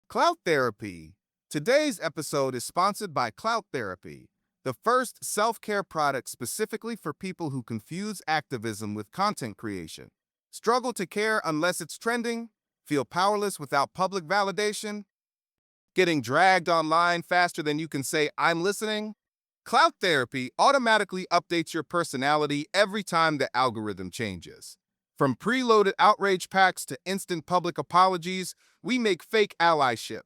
Clout Therapy. Today's episode is sponsored by Clout Therapy, the first self-care product specifically for people who confuse activism with content creation. Struggle to care unless it's trending? Feel powerless without public validation? Getting dragged online faster than you can say, "I'm listening"? Clout Therapy automatically updates your personality every time the algorithm changes. From preloaded outrage packs to instant public apologies, we make fake allyship.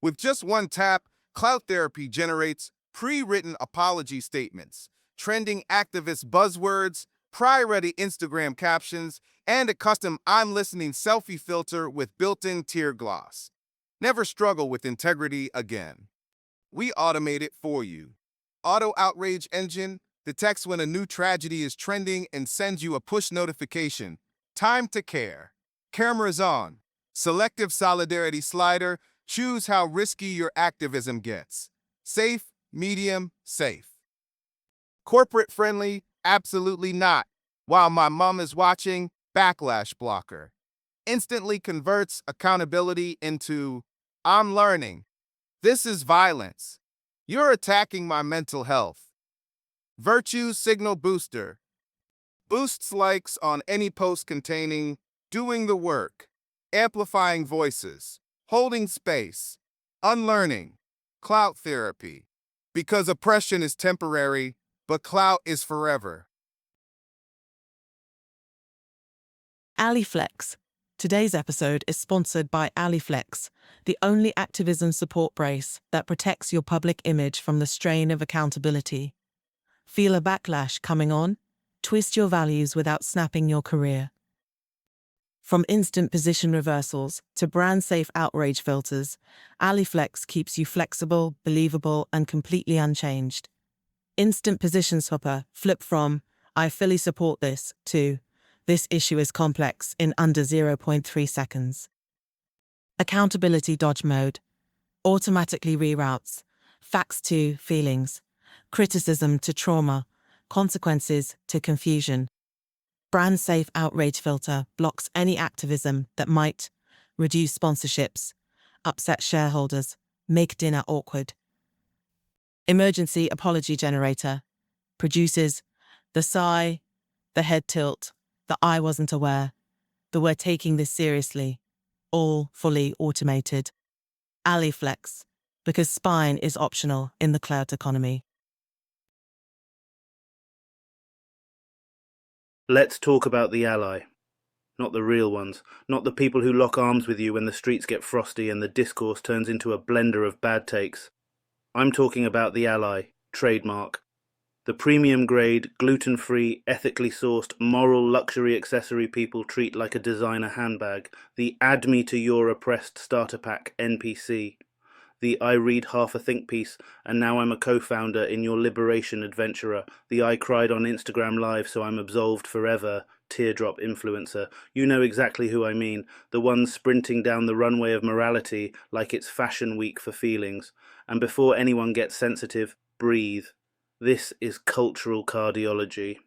With just one tap, Clout Therapy generates pre-written apology statements, trending activist buzzwords, priority Instagram captions, and a custom "I'm listening" selfie filter with built-in tear gloss. Never struggle with integrity again. We automate it for you. Auto Outrage Engine detects when a new tragedy is trending and sends you a push notification. Time to care. Cameras on. Selective solidarity slider. Choose how risky your activism gets. Safe, medium, safe. Corporate friendly? Absolutely not. While my mom is watching, backlash blocker. Instantly converts accountability into "I'm learning. This is violence. You're attacking my mental health." Virtue Signal Booster. Boosts likes on any post containing "doing the work," amplifying voices, holding space, unlearning. Clout Therapy. Because oppression is temporary, but clout is forever. AliFlex. Today's episode is sponsored by AliFlex, the only activism support brace that protects your public image from the strain of accountability. Feel a backlash coming on? Twist your values without snapping your career. From instant position reversals to brand-safe outrage filters, AliFlex keeps you flexible, believable, and completely unchanged. Instant position swapper, flip from "I fully support this" to "This issue is complex" in under 0.3 seconds. Accountability dodge mode automatically reroutes facts to feelings, criticism to trauma, consequences to confusion. Brand-safe outrage filter blocks any activism that might reduce sponsorships, upset shareholders, make dinner awkward. Emergency apology generator produces the sigh, the head tilt, the "I wasn't aware," the "we're taking this seriously," all fully automated. AliFlex, because spine is optional in the cloud economy. Let's talk about the ally. Not the real ones. Not the people who lock arms with you when the streets get frosty and the discourse turns into a blender of bad takes. I'm talking about the ally, trademark. The premium grade, gluten-free, ethically sourced, moral luxury accessory people treat like a designer handbag. The "add me to your oppressed starter pack" NPC. The "I read half a think piece and now I'm a co-founder in your liberation adventurer." The "I cried on Instagram Live so I'm absolved forever" teardrop influencer. You know exactly who I mean. The ones sprinting down the runway of morality like it's fashion week for feelings. And before anyone gets sensitive, breathe. This is cultural cardiology.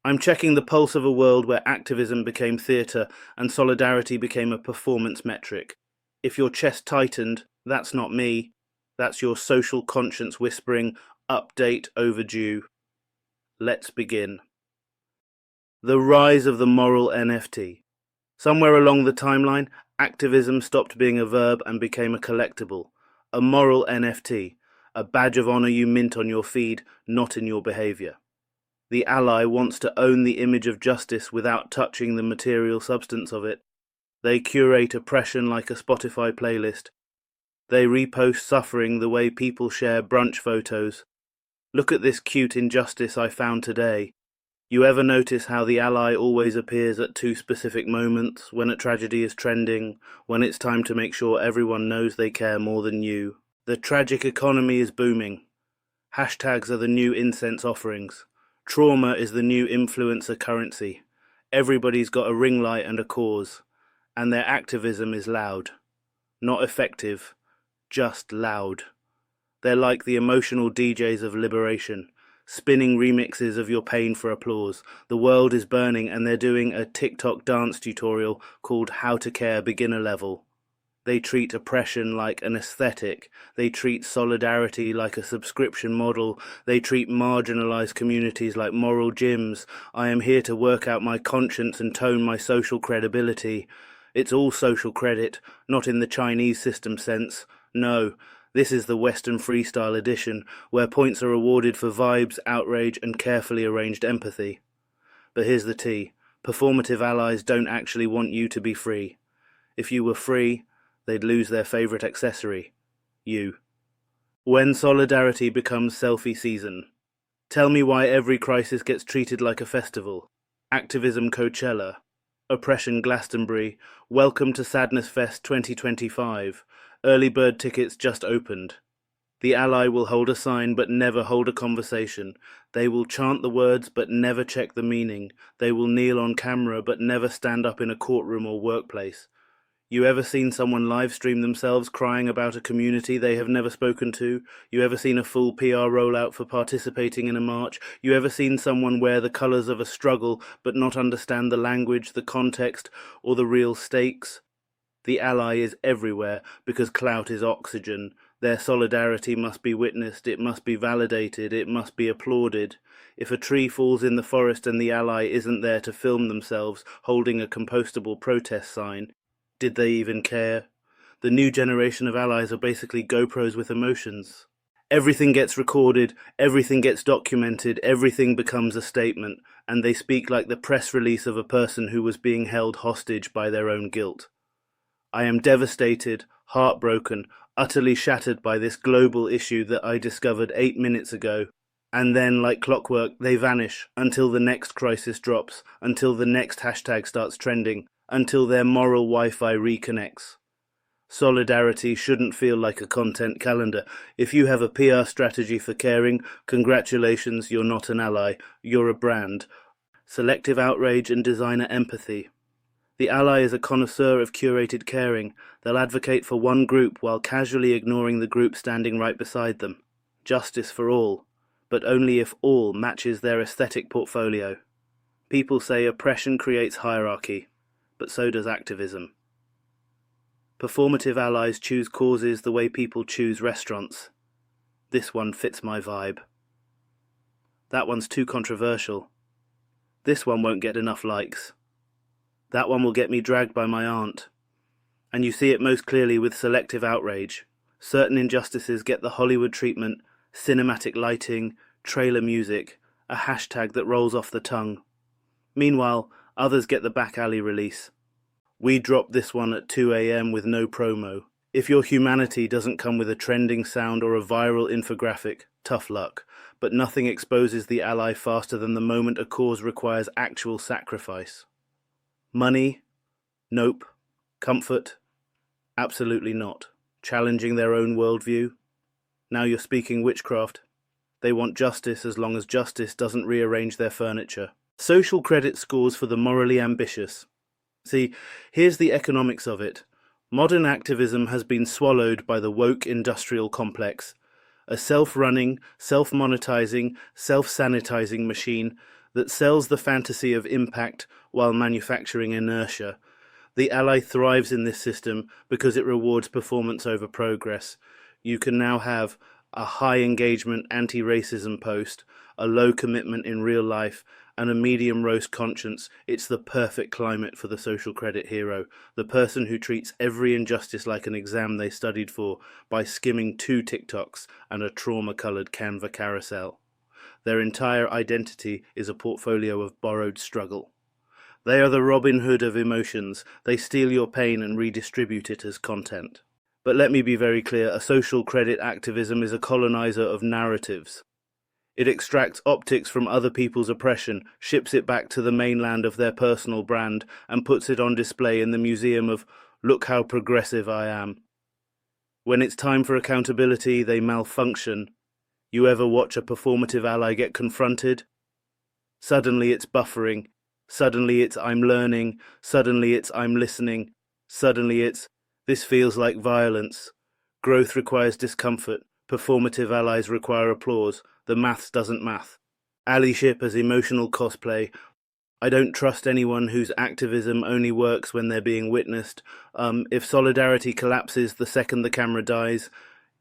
I'm checking the pulse of a world where activism became theatre and solidarity became a performance metric. If your chest tightened, that's not me. That's your social conscience whispering, "Update overdue." Let's begin. The rise of the moral NFT. Somewhere along the timeline, activism stopped being a verb and became a collectible. A moral NFT, a badge of honor you mint on your feed, not in your behavior. The ally wants to own the image of justice without touching the material substance of it. They curate oppression like a Spotify playlist. They repost suffering the way people share brunch photos. Look at this cute injustice I found today. You ever notice how the ally always appears at two specific moments, when a tragedy is trending, when it's time to make sure everyone knows they care more than you? The tragic economy is booming. Hashtags are the new incense offerings. Trauma is the new influencer currency. Everybody's got a ring light and a cause. And their activism is loud. Not effective, just loud. They're like the emotional DJs of liberation, spinning remixes of your pain for applause. The world is burning and they're doing a TikTok dance tutorial called "How to Care Beginner Level." They treat oppression like an aesthetic. They treat solidarity like a subscription model. They treat marginalized communities like moral gyms. I am here to work out my conscience and tone my social credibility. It's all social credit, not in the Chinese system sense. No, this is the Western freestyle edition, where points are awarded for vibes, outrage, and carefully arranged empathy. But here's the tea. Performative allies don't actually want you to be free. If you were free, they'd lose their favourite accessory. You. When solidarity becomes selfie season. Tell me why every crisis gets treated like a festival. Activism Coachella. Oppression Glastonbury. Welcome to Sadness Fest 2025. Early bird tickets just opened. The ally will hold a sign but never hold a conversation. They will chant the words but never check the meaning. They will kneel on camera but never stand up in a courtroom or workplace. You ever seen someone live stream themselves crying about a community they have never spoken to? You ever seen a full PR rollout for participating in a march? You ever seen someone wear the colours of a struggle but not understand the language, the context, or the real stakes? The ally is everywhere because clout is oxygen. Their solidarity must be witnessed, it must be validated, it must be applauded. If a tree falls in the forest and the ally isn't there to film themselves holding a compostable protest sign, did they even care? The new generation of allies are basically GoPros with emotions. Everything gets recorded, everything gets documented, everything becomes a statement, and they speak like the press release of a person who was being held hostage by their own guilt. I am devastated, heartbroken, utterly shattered by this global issue that I discovered 8 minutes ago. And then, like clockwork, they vanish until the next crisis drops, until the next hashtag starts trending, until their moral Wi-Fi reconnects. Solidarity shouldn't feel like a content calendar. If you have a PR strategy for caring, congratulations, you're not an ally, you're a brand. Selective outrage and designer empathy. The ally is a connoisseur of curated caring. They'll advocate for one group while casually ignoring the group standing right beside them. Justice for all, but only if all matches their aesthetic portfolio. People say oppression creates hierarchy, but so does activism. Performative allies choose causes the way people choose restaurants. This one fits my vibe. That one's too controversial. This one won't get enough likes. That one will get me dragged by my aunt. And you see it most clearly with selective outrage. Certain injustices get the Hollywood treatment, cinematic lighting, trailer music, a hashtag that rolls off the tongue. Meanwhile, others get the back alley release. We dropped this one at 2 a.m. with no promo. If your humanity doesn't come with a trending sound or a viral infographic, tough luck. But nothing exposes the ally faster than the moment a cause requires actual sacrifice. Money? Nope. Comfort? Absolutely not. Challenging their own worldview? Now you're speaking witchcraft. They want justice as long as justice doesn't rearrange their furniture. Social credit scores for the morally ambitious. See, here's the economics of it. Modern activism has been swallowed by the woke industrial complex, a self-running, self-monetizing, self-sanitizing machine that sells the fantasy of impact while manufacturing inertia. The ally thrives in this system because it rewards performance over progress. You can now have a high engagement anti-racism post, a low commitment in real life, and a medium roast conscience. It's the perfect climate for the social credit hero, the person who treats every injustice like an exam they studied for by skimming 2 TikToks and a trauma-coloured Canva carousel. Their entire identity is a portfolio of borrowed struggle. They are the Robin Hood of emotions. They steal your pain and redistribute it as content. But let me be very clear, a social credit activism is a colonizer of narratives. It extracts optics from other people's oppression, ships it back to the mainland of their personal brand, and puts it on display in the museum of, look how progressive I am. When it's time for accountability, they malfunction. You ever watch a performative ally get confronted? Suddenly it's buffering. Suddenly it's I'm learning. Suddenly it's I'm listening. Suddenly it's this feels like violence. Growth requires discomfort. Performative allies require applause. The maths doesn't math. Allyship as emotional cosplay. I don't trust anyone whose activism only works when they're being witnessed. If solidarity collapses the second the camera dies,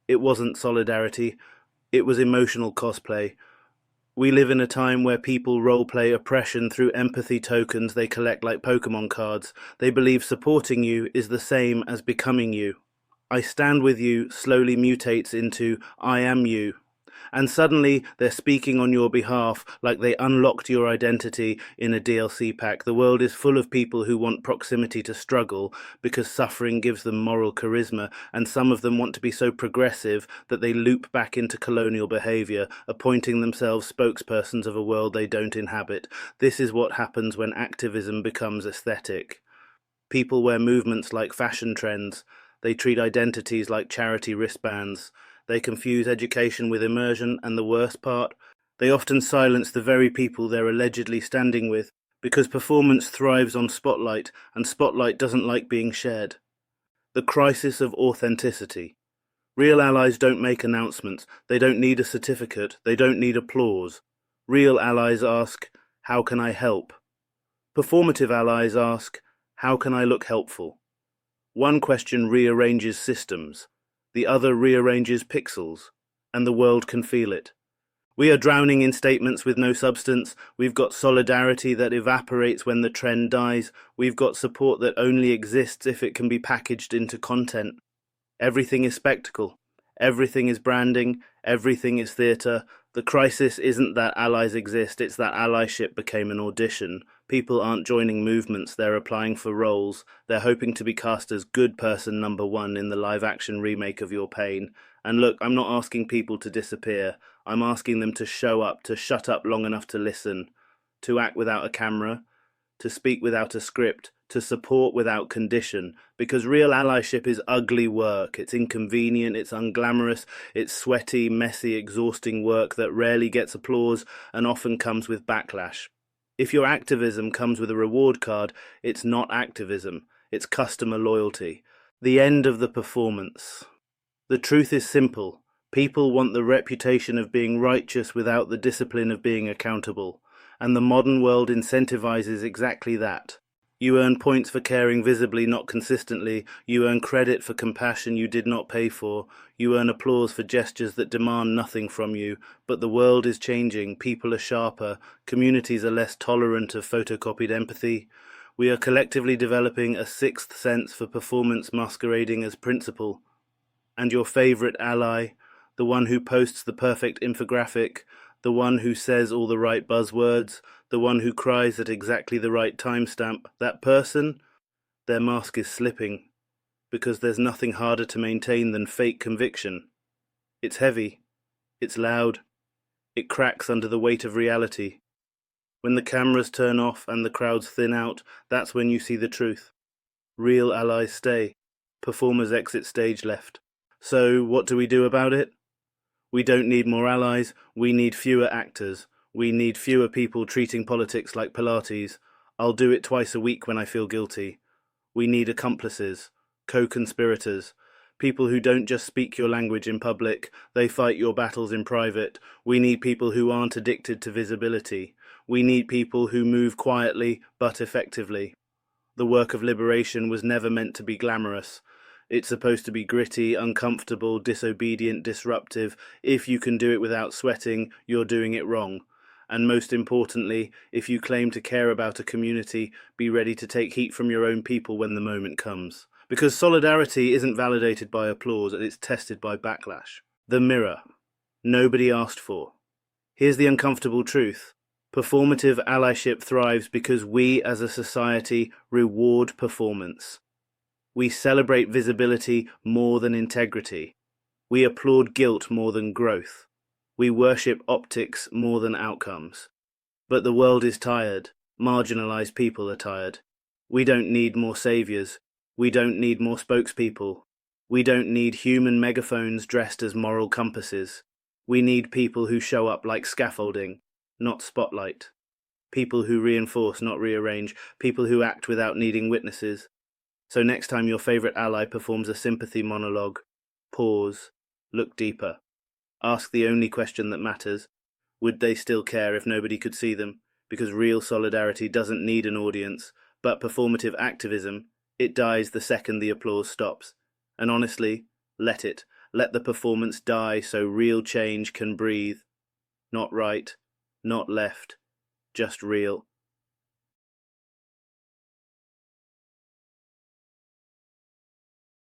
it wasn't solidarity, it was emotional cosplay. We live in a time where people roleplay oppression through empathy tokens they collect like Pokemon cards. They believe supporting you is the same as becoming you. I stand with you slowly mutates into I am you. And suddenly they're speaking on your behalf like they unlocked your identity in a DLC pack. The world is full of people who want proximity to struggle because suffering gives them moral charisma, and some of them want to be so progressive that they loop back into colonial behavior, appointing themselves spokespersons of a world they don't inhabit. This is what happens when activism becomes aesthetic. People wear movements like fashion trends. They treat identities like charity wristbands. They confuse education with immersion, and the worst part, they often silence the very people they're allegedly standing with, because performance thrives on spotlight, and spotlight doesn't like being shared. The crisis of authenticity. Real allies don't make announcements. They don't need a certificate. They don't need applause. Real allies ask, how can I help? Performative allies ask, how can I look helpful? One question rearranges systems. The other rearranges pixels, and the world can feel it. We are drowning in statements with no substance. We've got solidarity that evaporates when the trend dies. We've got support that only exists if it can be packaged into content. Everything is spectacle. Everything is branding. Everything is theatre. The crisis isn't that allies exist, it's that allyship became an audition. People aren't joining movements, they're applying for roles. They're hoping to be cast as good person number one in the live-action remake of Your Pain. And look, I'm not asking people to disappear. I'm asking them to show up, to shut up long enough to listen, to act without a camera, to speak without a script, to support without condition, because real allyship is ugly work. It's inconvenient, it's unglamorous, it's sweaty, messy, exhausting work that rarely gets applause and often comes with backlash. If your activism comes with a reward card, it's not activism, it's customer loyalty. The end of the performance. The truth is simple. People want the reputation of being righteous without the discipline of being accountable, and the modern world incentivizes exactly that. You earn points for caring visibly, not consistently. You earn credit for compassion you did not pay for. You earn applause for gestures that demand nothing from you. But the world is changing. People are sharper. Communities are less tolerant of photocopied empathy. We are collectively developing a sixth sense for performance masquerading as principle. And your favorite ally, the one who posts the perfect infographic, the one who says all the right buzzwords, the one who cries at exactly the right timestamp, that person, their mask is slipping, because there's nothing harder to maintain than fake conviction. It's heavy, it's loud, it cracks under the weight of reality. When the cameras turn off and the crowds thin out, that's when you see the truth. Real allies stay, performers exit stage left. So what do we do about it? We don't need more allies, we need fewer actors. We need fewer people treating politics like Pilates. I'll do it twice a week when I feel guilty. We need accomplices, co-conspirators, people who don't just speak your language in public, they fight your battles in private. We need people who aren't addicted to visibility. We need people who move quietly but effectively. The work of liberation was never meant to be glamorous. It's supposed to be gritty, uncomfortable, disobedient, disruptive. If you can do it without sweating, you're doing it wrong. And most importantly, if you claim to care about a community, be ready to take heat from your own people when the moment comes. Because solidarity isn't validated by applause, it's tested by backlash. The mirror. Nobody asked for. Here's the uncomfortable truth. Performative allyship thrives because we as a society reward performance. We celebrate visibility more than integrity. We applaud guilt more than growth. We worship optics more than outcomes. But the world is tired. Marginalized people are tired. We don't need more saviors. We don't need more spokespeople. We don't need human megaphones dressed as moral compasses. We need people who show up like scaffolding, not spotlight. People who reinforce, not rearrange. People who act without needing witnesses. So next time your favorite ally performs a sympathy monologue, pause, look deeper. Ask the only question that matters. Would they still care if nobody could see them? because real solidarity doesn't need an audience, but performative activism, it dies the second the applause stops. And honestly, let it. Let the performance die so real change can breathe. Not right, not left, just real.